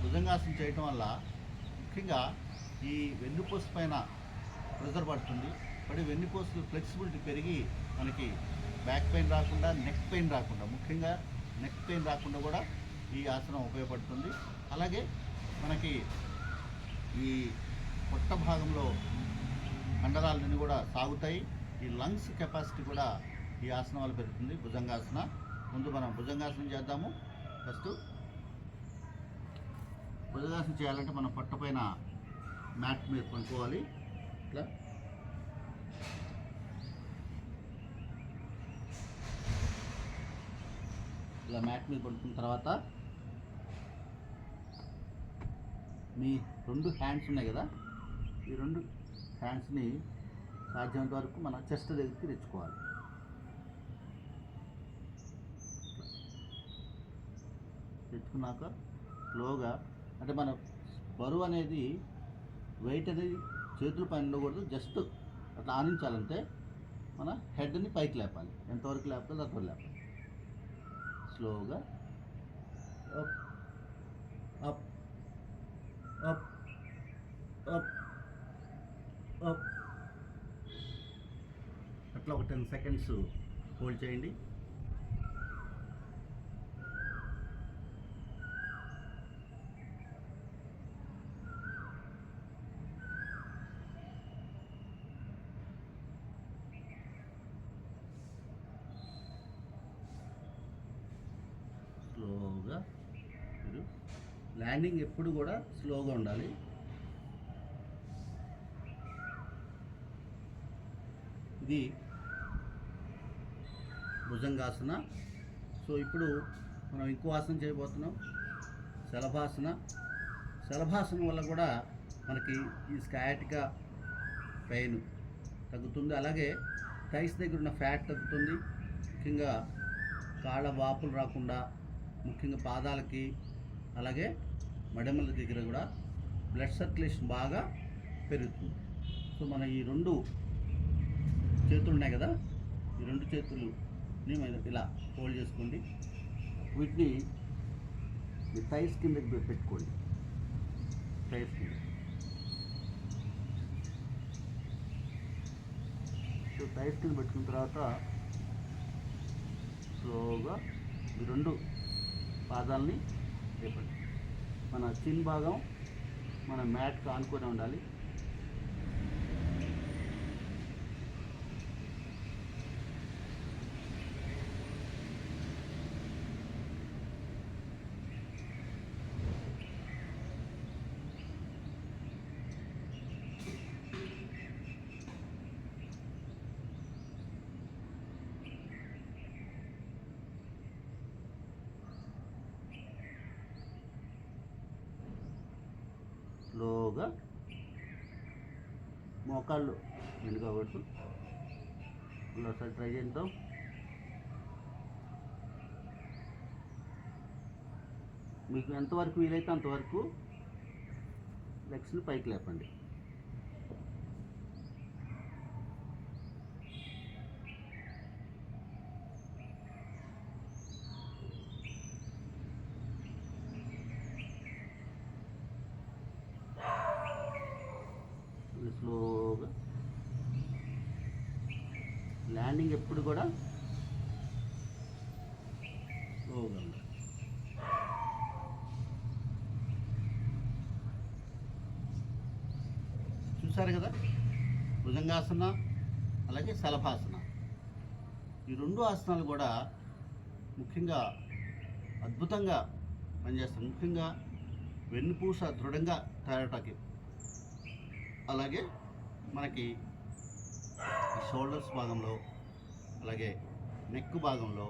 భుజంగాసనం చేయటం వల్ల ముఖ్యంగా ఈ వెన్నుపూస పైన ప్రెజర్ పడుతుంది. వెన్నుపూసలు ఫ్లెక్సిబిలిటీ పెరిగి మనకి బ్యాక్ పెయిన్ రాకుండా, నెక్ పెయిన్ రాకుండా, ముఖ్యంగా నెక్ పెయిన్ రాకుండా కూడా ఈ ఆసనం ఉపయోగపడుతుంది. అలాగే మనకి ఈ పొట్ట భాగంలో కండరాలన్నీ కూడా సాగుతాయి. ఈ లంగ్స్ కెపాసిటీ కూడా ఈ ఆసనం వల్ల పెరుగుతుంది. భుజంగాసన. ముందు మనం భుజంగాసనం చేద్దాము. ఫస్ట్ భుజంగాసనం చేయాలంటే మనం పొట్ట పైన మ్యాట్ మీద పడుకోవాలి. ఇట్లా ఇలా మ్యాట్ మీద పడుకున్న తర్వాత మీ 2 హ్యాండ్స్ ఉన్నాయి కదా, ఈ 2 హ్యాండ్స్ని సాధ్యమైనంత వరకు మన చెస్ట్ దగ్గరికి తెచ్చుకోవాలి. తెచ్చుకున్నాక స్లోగా, అంటే మన బరువు అనేది, వెయిట్ అనేది చేతుల పైన ఉండకూడదు, జస్ట్ అట్లా ఆనించాలంటే మన హెడ్ని పైకి లేపాలి. ఎంతవరకు లేపాలి అంతవరకు లేపాలి. స్లోగా up up up up up అట్లా ఒక 10 సెకండ్స్ హోల్డ్ చేయండి. స్లోగా మీరు ల్యాండింగ్ ఎప్పుడు కూడా స్లోగా ఉండాలి. ఇది భుజంగాసన. సో ఇప్పుడు మనం ఇంకో ఆసనం చేయబోతున్నాం, శలభాసన. శలభాసనం వల్ల కూడా మనకి ఈ స్కయాటికా పెయిన్ తగ్గుతుంది. అలాగే థైస్ దగ్గర ఉన్న ఫ్యాట్ తగ్గుతుంది. ముఖ్యంగా కాళ్ళ వాపులు రాకుండా, ముఖ్యంగా పాదాలకి, అలాగే మడమల దగ్గర కూడా బ్లడ్ సర్క్యులేషన్ బాగా పెరుగుతుంది. సో మన ఈ 2 చేతులు ఉన్నాయి కదా, ఈ 2 చేతులని ఇలా హోల్డ్ చేసుకోండి. వీటిని మీ థైస్ కిందకి పెట్టుకోండి. థైస్ కింద. సో థైస్ కింద పెట్టుకున్న తర్వాత స్లోగా ఈ 2 పాదాలని లేపండి. మన చిన్ భాగం మన మ్యాట్కి ఆనుకొని ఉండాలి. స్లోగా మోకాళ్ళు వెనుకబడుతూ ఒకసారి ట్రై చేద్దాం. మీకు ఎంతవరకు వీలైతే అంతవరకు లెగ్స్ని పైకి లేపండి. స్లోగా ల్యాండింగ్ ఎప్పుడు కూడా స్లోగా ఉండాలి. చూసారు కదా, భుజంగాసన అలాగే శలభాసన, ఈ 2 ఆసనాలు కూడా ముఖ్యంగా అద్భుతంగా పనిచేస్తాయి. ముఖ్యంగా వెన్నుపూస దృఢంగా తయారటానికి, అలాగే మనకి షోల్డర్స్ భాగంలో, అలాగే నెక్ భాగంలో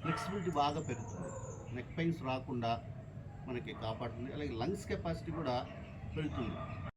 ఫ్లెక్సిబిలిటీ బాగా పెరుగుతుంది. నెక్ పెయిన్స్ రాకుండా మనకి కాపాడుతుంది. అలాగే లంగ్స్ కెపాసిటీ కూడా పెరుగుతుంది.